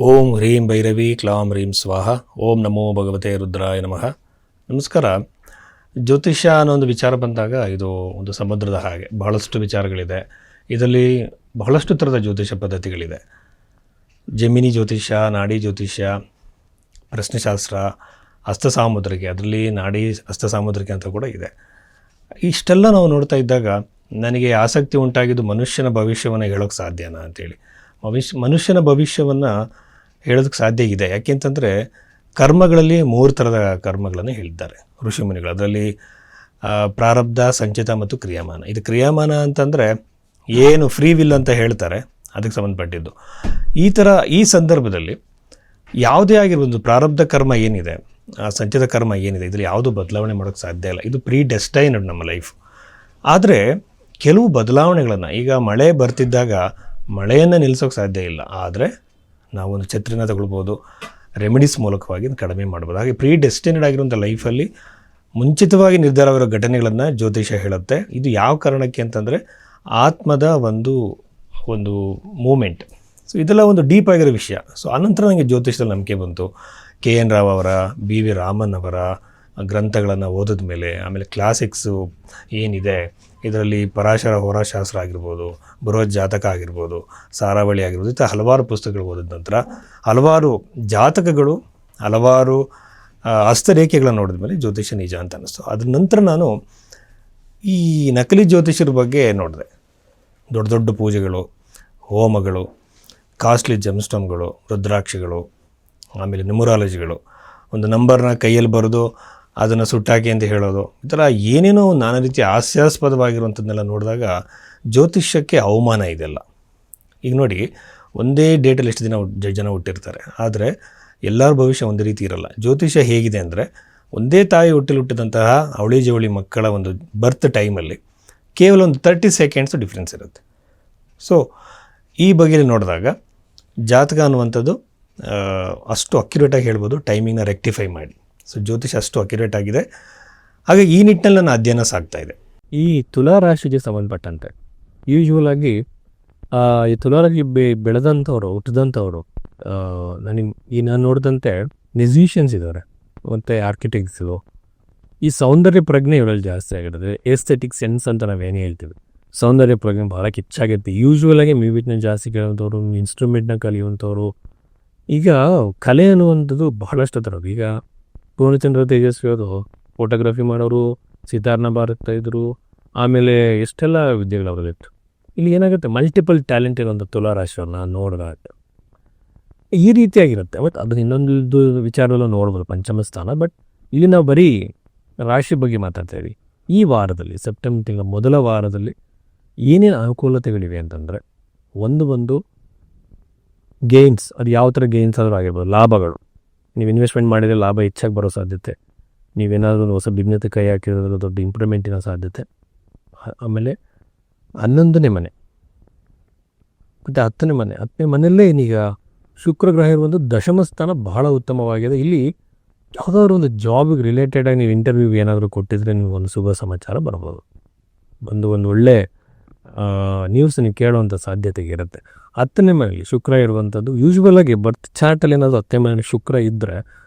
ಓಂ ಹ್ರೀಂ ಭೈರವಿ ಕ್ಲಾಂ ಹ್ರೀಂ ಸ್ವಾಹ. ಓಂ ನಮೋ ಭಗವತೆ ರುದ್ರಾಯ ನಮಃ. ನಮಸ್ಕಾರ. ಜ್ಯೋತಿಷ್ಯ ಅನ್ನೋ ಒಂದು ವಿಚಾರ ಬಂದಾಗ ಇದು ಒಂದು ಸಮುದ್ರದ ಹಾಗೆ ಬಹಳಷ್ಟು ವಿಚಾರಗಳಿದೆ. ಇದರಲ್ಲಿ ಬಹಳಷ್ಟು ಥರದ ಜ್ಯೋತಿಷ್ಯ ಪದ್ಧತಿಗಳಿದೆ. ಜಮಿನಿ ಜ್ಯೋತಿಷ್ಯ, ನಾಡಿ ಜ್ಯೋತಿಷ್ಯ, ಪ್ರಶ್ನೆಶಾಸ್ತ್ರ, ಹಸ್ತಸಾಮುದ್ರಿಕೆ, ಅದರಲ್ಲಿ ನಾಡಿ ಹಸ್ತಸಾಮುದ್ರಿಕೆ ಅಂತ ಕೂಡ ಇದೆ. ಇಷ್ಟೆಲ್ಲ ನಾವು ನೋಡ್ತಾ ಇದ್ದಾಗ ನನಗೆ ಆಸಕ್ತಿ ಉಂಟಾಗಿದ್ದು ಮನುಷ್ಯನ ಭವಿಷ್ಯವನ್ನು ಹೇಳೋಕ್ಕೆ ಸಾಧ್ಯನಾ ಅಂತೇಳಿ. ಮನುಷ್ಯನ ಭವಿಷ್ಯವನ್ನು ಹೇಳೋದಕ್ಕೆ ಸಾಧ್ಯ ಇದೆ. ಯಾಕೆಂತಂದರೆ ಕರ್ಮಗಳಲ್ಲಿ 3 ಥರದ ಕರ್ಮಗಳನ್ನು ಹೇಳಿದ್ದಾರೆ ಋಷಿಮುನಿಗಳು. ಅದರಲ್ಲಿ ಪ್ರಾರಬ್ಧ, ಸಂಚಿತ ಮತ್ತು ಕ್ರಿಯಾಮಾನ. ಇದು ಕ್ರಿಯಾಮಾನ ಅಂತಂದರೆ ಏನು ಫ್ರೀ ವಿಲ್ ಅಂತ ಹೇಳ್ತಾರೆ, ಅದಕ್ಕೆ ಸಂಬಂಧಪಟ್ಟಿದ್ದು. ಈ ಸಂದರ್ಭದಲ್ಲಿ ಯಾವುದೇ ಆಗಿರ್ಬೋದು, ಪ್ರಾರಬ್ಧ ಕರ್ಮ ಏನಿದೆ, ಸಂಚಿತ ಕರ್ಮ ಏನಿದೆ, ಇದರಲ್ಲಿ ಯಾವುದೂ ಬದಲಾವಣೆ ಮಾಡೋಕ್ಕೆ ಸಾಧ್ಯ ಇಲ್ಲ. ಇದು ಪ್ರೀ ಡೆಸ್ಟೈನ್ಡ್ ನಮ್ಮ ಲೈಫ್. ಆದರೆ ಕೆಲವು ಬದಲಾವಣೆಗಳನ್ನು, ಈಗ ಮಳೆ ಬರ್ತಿದ್ದಾಗ ಮಳೆಯನ್ನು ನಿಲ್ಲಿಸೋಕ್ಕೆ ಸಾಧ್ಯ ಇಲ್ಲ, ಆದರೆ ನಾವೊಂದು ಛತ್ರಿನ ತಗೊಳ್ಬೋದು, ರೆಮಿಡೀಸ್ ಮೂಲಕವಾಗಿ ಕಡಿಮೆ ಮಾಡ್ಬೋದು. ಹಾಗೆ ಪ್ರೀ ಡೆಸ್ಟಿನೇಡ್ ಆಗಿರುವಂಥ ಲೈಫಲ್ಲಿ ಮುಂಚಿತವಾಗಿ ನಿರ್ಧಾರವಿರೋ ಘಟನೆಗಳನ್ನು ಜ್ಯೋತಿಷ ಹೇಳುತ್ತೆ. ಇದು ಯಾವ ಕಾರಣಕ್ಕೆ ಅಂತಂದರೆ ಆತ್ಮದ ಒಂದು ಮೂಮೆಂಟ್. ಸೊ ಇದೆಲ್ಲ ಒಂದು ಡೀಪ್ ಆಗಿರೋ ವಿಷಯ. ಸೊ ಆನಂತರ ನನಗೆ ಜ್ಯೋತಿಷದಲ್ಲಿ ನಂಬಿಕೆ ಬಂತು. KN ರಾವ್ ಅವರ, BV ರಾಮನ್ ಅವರ ಗ್ರಂಥಗಳನ್ನು ಓದಿದ ಮೇಲೆ, ಆಮೇಲೆ ಕ್ಲಾಸಿಕ್ಸು ಏನಿದೆ ಇದರಲ್ಲಿ ಪರಾಶರ ಹೋರಾಶಾಸ್ತ್ರ ಆಗಿರ್ಬೋದು, ಬೃಹತ್ ಜಾತಕ ಆಗಿರ್ಬೋದು, ಸಾರಾವಳಿ ಆಗಿರ್ಬೋದು, ಇಂಥ ಹಲವಾರು ಪುಸ್ತಕಗಳು ಓದಿದ ನಂತರ ಹಲವಾರು ಜಾತಕಗಳು, ಹಲವಾರು ಹಸ್ತರೇಖೆಗಳನ್ನು ನೋಡಿದ ಮೇಲೆ ಜ್ಯೋತಿಷ್ಯ ನಿಜ ಅಂತ ಅನ್ನಿಸ್ತು. ಅದ್ರ ನಂತರ ನಾನು ಈ ನಕಲಿ ಜ್ಯೋತಿಷ್ಯರ ಬಗ್ಗೆ ನೋಡಿದೆ. ದೊಡ್ಡ ದೊಡ್ಡ ಪೂಜೆಗಳು, ಹೋಮಗಳು, ಕಾಸ್ಟ್ಲಿ ಜೆಮ್ಸ್ಟೋನ್ಗಳು, ರುದ್ರಾಕ್ಷಿಗಳು, ಆಮೇಲೆ ನ್ಯೂಮರಾಲಜಿಗಳು, ಒಂದು ನಂಬರ್ನ ಕೈಯಲ್ಲಿ ಬರೆದು ಅದನ್ನು ಸುಟ್ಟಾಕಿ ಅಂತ ಹೇಳೋದು, ಈ ಥರ ಏನೇನೋ ನಾನಾ ರೀತಿ ಹಾಸ್ಯಾಸ್ಪದವಾಗಿರುವಂಥದ್ದನ್ನೆಲ್ಲ ನೋಡಿದಾಗ ಜ್ಯೋತಿಷ್ಯಕ್ಕೆ ಅವಮಾನ ಇದೆಲ್ಲ. ಈಗ ನೋಡಿ, ಒಂದೇ ಡೇಟಲ್ಲಿ ಎಷ್ಟು ಜನ ಹುಟ್ಟಿರ್ತಾರೆ, ಆದರೆ ಎಲ್ಲರ ಭವಿಷ್ಯ ಒಂದೇ ರೀತಿ ಇರಲ್ಲ. ಜ್ಯೋತಿಷ್ಯ ಹೇಗಿದೆ ಅಂದರೆ, ಒಂದೇ ತಾಯಿ ಹುಟ್ಟಿದಂತಹ ಅವಳಿ ಜವಳಿ ಮಕ್ಕಳ ಒಂದು ಬರ್ತ್ ಟೈಮಲ್ಲಿ ಕೇವಲ ಒಂದು 30 ಸೆಕೆಂಡ್ಸು ಡಿಫ್ರೆನ್ಸ್ ಇರುತ್ತೆ. ಸೊ ಈ ಬಗೆಯಲ್ಲಿ ನೋಡಿದಾಗ ಜಾತಕ ಅನ್ನುವಂಥದ್ದು ಅಷ್ಟು ಅಕ್ಯುರೇಟಾಗಿ ಹೇಳ್ಬೋದು, ಟೈಮಿಂಗ್ನ ರೆಕ್ಟಿಫೈ ಮಾಡಿ. ಸೊ ಜ್ಯೋತಿಷ ಅಷ್ಟು ಅಕ್ಯುರೇಟ್ ಆಗಿದೆ. ಹಾಗೆ ಈ ನಿಟ್ಟಿನಲ್ಲಿ ನನ್ನ ಅಧ್ಯಯನ ಸಾಗ್ತಾ ಇದೆ. ಈ ತುಲಾ ರಾಶಿಗೆ ಸಂಬಂಧಪಟ್ಟಂತೆ ಯೂಶ್ವಲ್ ಆಗಿ ಈ ತುಲಾರಾಶಿ ಬೆಳೆದಂಥವ್ರು, ಹುಟ್ಟಿದಂಥವ್ರು, ನಾನು ನೋಡಿದಂತೆ ಮ್ಯೂಸಿಷಿಯನ್ಸ್ ಇದ್ದಾರೆ, ಮತ್ತು ಆರ್ಕಿಟೆಕ್ಟ್ಸು, ಈ ಸೌಂದರ್ಯ ಪ್ರಜ್ಞೆ ಇವರಲ್ಲಿ ಜಾಸ್ತಿ ಆಗಿರುತ್ತೆ. ಎಸ್ಥೆಟಿಕ್ ಸೆನ್ಸ್ ಅಂತ ನಾವೇನು ಹೇಳ್ತೀವಿ, ಸೌಂದರ್ಯ ಪ್ರಜ್ಞೆ ಭಾಳ ಕಿಚ್ಚಾಗಿರುತ್ತೆ. ಯೂಶ್ವಲಾಗಿ ಮ್ಯೂಸಿಕ್ನ ಜಾಸ್ತಿ ಕೇಳುವಂಥವ್ರು, ಇನ್ಸ್ಟ್ರೂಮೆಂಟ್ನ ಕಲಿಯುವಂಥವ್ರು. ಈಗ ಕಲೆ ಅನ್ನುವಂಥದ್ದು ಬಹಳಷ್ಟು ಥರದ್ದು. ಈಗ ಪೂರ್ಣಚಂದ್ರ ತೇಜಸ್ವಿ ಅವರು ಫೋಟೋಗ್ರಫಿ ಮಾಡೋರು, ಸಿತಾರ್ನ ಬಾರಿಸ್ತಾ ಇದ್ರು, ಆಮೇಲೆ ಎಷ್ಟೆಲ್ಲ ವಿದ್ಯೆಗಳು ಅವರಲ್ಲಿತ್ತು. ಇಲ್ಲಿ ಏನಾಗುತ್ತೆ, ಮಲ್ಟಿಪಲ್ ಟ್ಯಾಲೆಂಟ್ ಇರೋಂಥ ತುಲಾರಾಶಿಯವ್ರನ್ನ ನೋಡಿದಾಗ ಈ ರೀತಿಯಾಗಿರುತ್ತೆ. ಬಟ್ ಅದನ್ನ ಇನ್ನೊಂದು ವಿಚಾರದಲ್ಲೂ ನೋಡ್ಬೋದು, ಪಂಚಮ ಸ್ಥಾನ. ಬಟ್ ಇಲ್ಲಿ ನಾವು ಬರೀ ರಾಶಿ ಬಗ್ಗೆ ಮಾತಾಡ್ತಾ ಇದ್ದೀವಿ. ಈ ವಾರದಲ್ಲಿ, ಸೆಪ್ಟೆಂಬರ್ ತಿಂಗಳ ಮೊದಲ ವಾರದಲ್ಲಿ ಏನೇನು ಅನುಕೂಲತೆಗಳಿವೆ ಅಂತಂದರೆ, ಒಂದು ಗೇನ್ಸ್, ಅದು ಯಾವ ಥರ ಗೇನ್ಸ್ ಆದರೂ ಆಗಿರ್ಬೋದು, ಲಾಭಗಳು. ನೀವು ಇನ್ವೆಸ್ಟ್ಮೆಂಟ್ ಮಾಡಿದರೆ ಲಾಭ ಹೆಚ್ಚಾಗಿ ಬರೋ ಸಾಧ್ಯತೆ, ನೀವೇನಾದರೂ ಹೊಸ ಬಿಸ್ನೆಸ್ ಕೈ ಹಾಕಿರೋದ್ರಲ್ಲಿ ದೊಡ್ಡ ಇಂಪ್ರೂವ್ಮೆಂಟಿನ ಸಾಧ್ಯತೆ. ಆಮೇಲೆ 11ನೇ ಮನೆ ಮತ್ತು 10ನೇ ಮನೆಯಲ್ಲೇ ಏನೀಗ ಶುಕ್ರ ಗ್ರಹ ಇರುವಂಥ ದಶಮ ಸ್ಥಾನ ಬಹಳ ಉತ್ತಮವಾಗಿದೆ. ಇಲ್ಲಿ ಯಾವುದಾದ್ರು ಒಂದು ಜಾಬಿಗೆ ರಿಲೇಟೆಡಾಗಿ ನೀವು ಇಂಟರ್ವ್ಯೂಗೆ ಏನಾದರೂ ಕೊಟ್ಟಿದ್ರೆ ನೀವು ಒಂದು ಶುಭ ಸಮಾಚಾರ ಬರ್ಬೋದು. ಒಂದು ಒಳ್ಳೆ ನ್ಯೂಸ್ ನೀವು ಕೇಳುವಂಥ ಸಾಧ್ಯತೆ ಇರುತ್ತೆ. 10ನೇ ಮನೆಯಲ್ಲಿ ಶುಕ್ರ ಇರುವಂಥದ್ದು ಯೂಶ್ವಲಾಗಿ ಬರ್ತ್ ಚಾರ್ಟಲ್ಲಿ ಏನಾದರೂ 10ನೇ ಮನೆಯಲ್ಲಿ ಶುಕ್ರ ಇದ್ದರೆ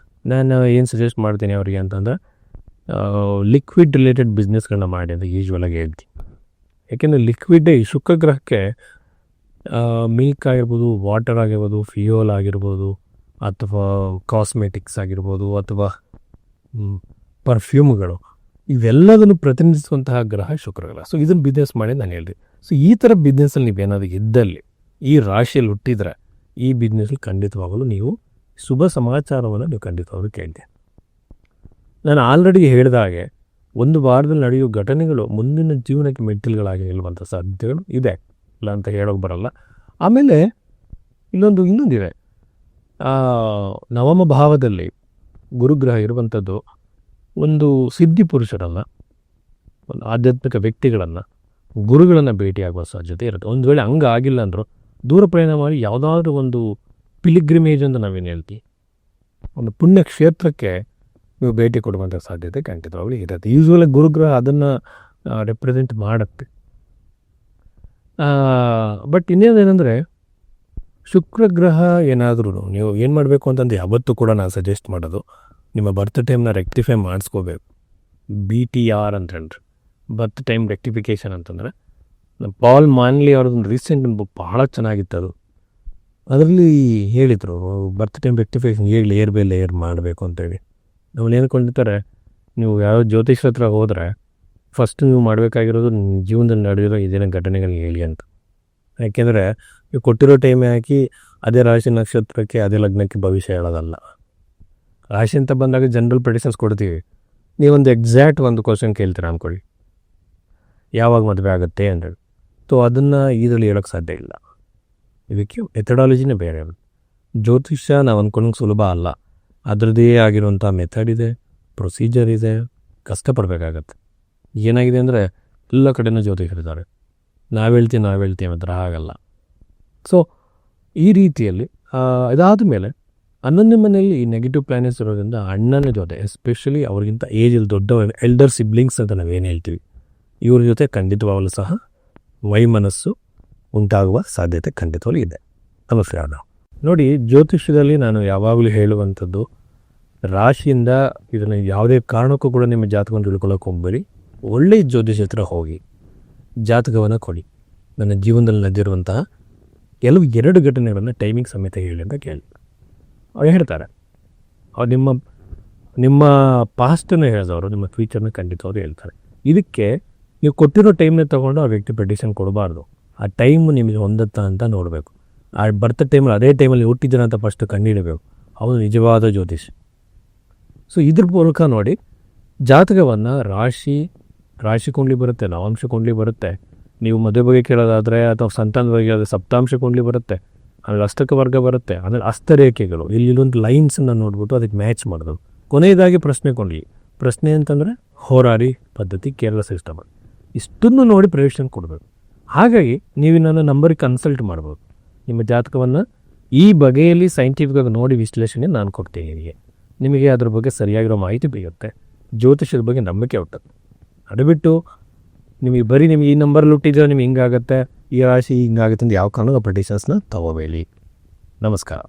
ನಾನು ಏನು ಸಜೆಸ್ಟ್ ಮಾಡ್ತೀನಿ ಅವರಿಗೆ ಅಂತಂದರೆ, ಲಿಕ್ವಿಡ್ ರಿಲೇಟೆಡ್ ಬಿಸ್ನೆಸ್ಗಳನ್ನ ಮಾಡಿ ಅಂತ ಯೂಶ್ವಲಾಗಿ ಹೇಳ್ತೀನಿ. ಯಾಕೆಂದರೆ ಲಿಕ್ವಿಡ್ ಈ ಶುಕ್ರ ಗ್ರಹಕ್ಕೆ ಮಿಲ್ಕ್ ಆಗಿರ್ಬೋದು, ವಾಟರ್ ಆಗಿರ್ಬೋದು, ಫ್ಯೂಯಲ್ ಆಗಿರ್ಬೋದು, ಅಥವಾ ಕಾಸ್ಮೆಟಿಕ್ಸ್ ಆಗಿರ್ಬೋದು, ಅಥವಾ ಪರ್ಫ್ಯೂಮ್ಗಳು, ಇವೆಲ್ಲದನ್ನು ಪ್ರತಿನಿಧಿಸುವಂತಹ ಗ್ರಹ ಶುಕ್ರ ಗ್ರಹ. ಸೊ ಇದನ್ನು ಬಿಸ್ನೆಸ್ ಮಾಡಿ ನಾನು ಹೇಳಿದೆ. ಸೊ ಈ ಥರ ಬಿಸ್ನೆಸ್ಸಲ್ಲಿ ನೀವೇನಾದರೂ ಇದ್ದಲ್ಲಿ, ಈ ರಾಶಿಯಲ್ಲಿ ಹುಟ್ಟಿದರೆ, ಈ ಬಿಸ್ನೆಸ್ಸಲ್ಲಿ ಖಂಡಿತವಾಗಲು ನೀವು ಶುಭ ಸಮಾಚಾರವನ್ನು ನೀವು ಖಂಡಿತವಾಗಲೂ ಕೇಳ್ತೀರಿ. ನಾನು ಆಲ್ರೆಡಿ ಹೇಳಿದ ಹಾಗೆ ಒಂದು ವಾರದಲ್ಲಿ ನಡೆಯುವ ಘಟನೆಗಳು ಮುಂದಿನ ಜೀವನಕ್ಕೆ ಮೆಟ್ಟಿಲುಗಳಾಗಿ ನಿಲ್ಲುವಂಥ ಸಾಧ್ಯತೆಗಳು ಇದೆ, ಇಲ್ಲ ಅಂತ ಹೇಳೋಕೆ ಬರಲ್ಲ. ಆಮೇಲೆ ಇನ್ನೊಂದಿದೆ, ನವಮ ಭಾವದಲ್ಲಿ ಗುರುಗ್ರಹ ಇರುವಂಥದ್ದು ಒಂದು ಸಿದ್ಧಿ ಪುರುಷರನ್ನು, ಒಂದು ಆಧ್ಯಾತ್ಮಿಕ ವ್ಯಕ್ತಿಗಳನ್ನು, ಗುರುಗಳನ್ನು ಭೇಟಿಯಾಗುವ ಸಾಧ್ಯತೆ ಇರುತ್ತೆ. ಒಂದು ವೇಳೆ ಹಂಗೆ ಆಗಿಲ್ಲ ಅಂದರೂ ದೂರ ಪ್ರಯಾಣ ಮಾಡಿ ಯಾವುದಾದ್ರೂ ಒಂದು ಪಿಲಿಗ್ರಿಮೇಜ್ ಅಂತ ನಾವೇನು ಹೇಳ್ತೀವಿ, ಒಂದು ಪುಣ್ಯ ಕ್ಷೇತ್ರಕ್ಕೆ ನೀವು ಭೇಟಿ ಕೊಡುವಂಥ ಸಾಧ್ಯತೆ ಖಂಡಿತವಾಗಲೂ ಇರುತ್ತೆ. ಯೂಶ್ವಲಾಗಿ ಗುರುಗ್ರಹ ಅದನ್ನು ರೆಪ್ರೆಸೆಂಟ್ ಮಾಡುತ್ತೆ. ಬಟ್ ಇನ್ನೇನೇನೆಂದರೆ, ಶುಕ್ರ ಗ್ರಹ ಏನಾದ್ರೂ ನೀವು ಏನು ಮಾಡಬೇಕು ಅಂತಂದು ಯಾವತ್ತೂ ಕೂಡ ನಾನು ಸಜೆಸ್ಟ್ ಮಾಡೋದು, ನಿಮ್ಮ ಬರ್ತ್ ಟೈಮ್ನ ರೆಕ್ಟಿಫೈ ಮಾಡಿಸ್ಕೋಬೇಕು. BTR ಅಂತ ಹೇಳ್ರಿ, ಬರ್ತ್ ಟೈಮ್ ರೆಕ್ಟಿಫಿಕೇಷನ್ ಅಂತಂದರೆ. ಪಾಲ್ ಮಾನ್ಲಿ ಅವ್ರದ್ದೊಂದು ರೀಸೆಂಟ್ ಬುಕ್ ಭಾಳ ಚೆನ್ನಾಗಿತ್ತು. ಅದರಲ್ಲಿ ಹೇಳಿದರು ಬರ್ತ್ ಟೈಮ್ ರೆಕ್ಟಿಫಿಕೇಷನ್ ಹೇಗೆ ಲೇಯರ್ ಬೈ ಲೇಯರ್ ಮಾಡಬೇಕು ಅಂತೇಳಿ. ನಾವು ಏನ್ಕೊಂಡಿರ್ತಾರೆ, ನೀವು ಯಾವ ಜ್ಯೋತಿಷ್ರ ಹತ್ರ ಹೋದರೆ ಫಸ್ಟ್ ನೀವು ಮಾಡಬೇಕಾಗಿರೋದು ನಿಮ್ಮ ಜೀವನದಲ್ಲಿ ನಡೆದಿರೋ ಇದೇನೋ ಘಟನೆಗಳಿಗೆ ಹೇಳಿ ಅಂತ. ಯಾಕೆಂದರೆ ನೀವು ಕೊಟ್ಟಿರೋ ಟೈಮೇ ಹಾಕಿ ಅದೇ ರಾಶಿ ನಕ್ಷತ್ರಕ್ಕೆ ಅದೇ ಲಗ್ನಕ್ಕೆ ಭವಿಷ್ಯ ಹೇಳೋದಲ್ಲ. ರಾಶಿ ಅಂತ ಬಂದಾಗ ಜನರಲ್ ಪ್ರೆಡಿಕ್ಷನ್ಸ್ ಕೊಡ್ತೀವಿ. ನೀವೊಂದು ಎಕ್ಸಾಕ್ಟ್ ಒಂದು ಕ್ವಶನ್ ಕೇಳ್ತೀರಾ ಅಂದ್ಕೊಳ್ಳಿ, ಯಾವಾಗ ಮದುವೆ ಆಗುತ್ತೆ ಅಂತೇಳಿ. ಸೊ ಅದನ್ನು ಇದರಲ್ಲಿ ಹೇಳೋಕ್ಕೆ ಸಾಧ್ಯ ಇಲ್ಲ. ಇದಕ್ಕೆ ಮೆಥಡಾಲಜಿನೇ ಬೇರೆ. ಜ್ಯೋತಿಷ್ಯ ನಾವು ಅಂದ್ಕೊಂಡಂಗೆ ಸುಲಭ ಅಲ್ಲ. ಅದರದ್ದೇ ಆಗಿರುವಂಥ ಮೆಥಡ್ ಇದೆ, ಪ್ರೊಸೀಜರ್ ಇದೆ, ಕಷ್ಟಪಡಬೇಕಾಗತ್ತೆ. ಏನಾಗಿದೆ ಅಂದರೆ ಎಲ್ಲ ಕಡೆನೂ ಜ್ಯೋತಿಷರಿದ್ದಾರೆ, ನಾವು ಹೇಳ್ತೀವಿ ಮಾತ್ರ ಆಗಲ್ಲ. ಸೊ ಈ ರೀತಿಯಲ್ಲಿ ಇದಾದ ಮೇಲೆ 11ನೇ ಮನೆಯಲ್ಲಿ ಈ ನೆಗೆಟಿವ್ ಪ್ಲಾನೆಟ್ಸ್ ಇರೋದ್ರಿಂದ ಅಣ್ಣನ ಜೊತೆ, ಎಸ್ಪೆಷಲಿ ಅವ್ರಿಗಿಂತ ಏಜಲ್ಲಿ ದೊಡ್ಡವರು, ಎಲ್ಡರ್ ಸಿಬ್ಲಿಂಗ್ಸ್ ಅಂತ ನಾವೇನು ಹೇಳ್ತೀವಿ, ಇವ್ರ ಜೊತೆ ಖಂಡಿತವಾಗಲೂ ಸಹ ವೈಮನಸ್ಸು ಉಂಟಾಗುವ ಸಾಧ್ಯತೆ ಖಂಡಿತವಾಗ್ಲೂ ಇದೆ. ನಮಸ್ಕಾರ. ನೋಡಿ, ಜ್ಯೋತಿಷ್ಯದಲ್ಲಿ ನಾನು ಯಾವಾಗಲೂ ಹೇಳುವಂಥದ್ದು, ರಾಶಿಯಿಂದ ಇದನ್ನು ಯಾವುದೇ ಕಾರಣಕ್ಕೂ ಕೂಡ ನಿಮ್ಮ ಜಾತಕವನ್ನು ತಿಳ್ಕೊಳ್ಳೋಕೆ ಹೋಗ್ಬೇಡಿ. ಒಳ್ಳೆಯ ಜ್ಯೋತಿಷ್ಯ ಹತ್ರ ಹೋಗಿ ಜಾತಕವನ್ನು ಕೊಡಿ. ನನ್ನ ಜೀವನದಲ್ಲಿ ನಡೆದಿರುವಂತಹ ಕೆಲವು 2 ಘಟನೆಗಳನ್ನು ಟೈಮಿಂಗ್ ಸಮೇತ ಹೇಳಿ ಅಂತ ಕೇಳಿ ಅವ್ರು ಹೇಳ್ತಾರೆ. ಅವ್ರು ನಿಮ್ಮ ಪಾಸ್ಟನ್ನು ಹೇಳಿದವರು ನಿಮ್ಮ ಫ್ಯೂಚರ್ನ ಖಂಡಿತವ್ರು ಹೇಳ್ತಾರೆ. ಇದಕ್ಕೆ ನೀವು ಕೊಟ್ಟಿರೋ ಟೈಮ್ನ ತೊಗೊಂಡು ಆ ವ್ಯಕ್ತಿ ಪ್ರೆಡಿಕ್ಷನ್ ಕೊಡಬಾರ್ದು. ಆ ಟೈಮು ನಿಮಗೆ ಹೊಂದುತ್ತಾ ಅಂತ ನೋಡಬೇಕು. ಆ ಬರ್ತ ಟೈಮಲ್ಲಿ ಅದೇ ಟೈಮಲ್ಲಿ ಹುಟ್ಟಿದ್ದೀರ ಅಂತ ಫಸ್ಟ್ ಕಂಡುಹಿಡಬೇಕು. ಅವನು ನಿಜವಾದ ಜ್ಯೋತಿಷ್. ಸೊ ಇದ್ರ ಮೂಲಕ ನೋಡಿ ಜಾತಕವನ್ನು ರಾಶಿ ಕುಂಡ್ಲಿ ಬರುತ್ತೆ, ನವಾಂಶ ಕುಂಡ್ಲಿ ಬರುತ್ತೆ. ನೀವು ಮದುವೆ ಬಗ್ಗೆ ಕೇಳೋದಾದರೆ ಅಥವಾ ಸಂತಾನದ ಬಗ್ಗೆ ಕೇಳೋದ್ರೆ ಸಪ್ತಾಂಶ ಕುಂಡ್ಲಿ ಬರುತ್ತೆ, ಆಮೇಲೆ ಅಷ್ಟಕ ವರ್ಗ ಬರುತ್ತೆ, ಆಮೇಲೆ ಹಸ್ತರೇಖೆಗಳು, ಇಲ್ಲೊಂದು ಲೈನ್ಸನ್ನು ನೋಡ್ಬಿಟ್ಟು ಅದಕ್ಕೆ ಮ್ಯಾಚ್ ಮಾಡೋದು. ಕೊನೆಯದಾಗಿ ಪ್ರಶ್ನೆ ಕುಂಡ್ಲಿ. ಪ್ರಶ್ನೆ ಅಂತಂದರೆ ಹೋರಾರಿ ಪದ್ಧತಿ, ಕೇರಳ ಸಿಸ್ಟಮ್. ಇಷ್ಟನ್ನು ನೋಡಿ ಪ್ರೆಡಿಕ್ಷನ್ ಕೊಡಬೇಕು. ಹಾಗಾಗಿ ನೀವು ನನ್ನ ನಂಬರಿಗೆ ಕನ್ಸಲ್ಟ್ ಮಾಡ್ಬೋದು. ನಿಮ್ಮ ಜಾತಕವನ್ನು ಈ ಬಗೆಯಲ್ಲಿ ಸೈಂಟಿಫಿಕಾಗಿ ನೋಡಿ ವಿಶ್ಲೇಷಣೆ ನಾನು ಕೊಡ್ತೀನಿ. ನಿಮಗೆ ಅದ್ರ ಬಗ್ಗೆ ಸರಿಯಾಗಿರೋ ಮಾಹಿತಿ ಬೇಯುತ್ತೆ. ಜ್ಯೋತಿಷದ ಬಗ್ಗೆ ನಂಬಿಕೆ ಹುಟ್ಟುತ್ತೆ. ಅದು ಬಿಟ್ಟು ನಿಮಗೆ ಈ ನಂಬರಲ್ಲಿ ಹುಟ್ಟಿದ್ರೆ ನಿಮ್ಗೆ ಹಿಂಗಾಗುತ್ತೆ, ಈ ರಾಶಿ ಹಿಂಗಾಗುತ್ತೆ ಅಂತ ಯಾವ ಕಾರಣಕ್ಕೂ ಪ್ರೆಡಿಕ್ಷನ್ಸ್ನ ತಗೋಬೇಡಿ. ನಮಸ್ಕಾರ.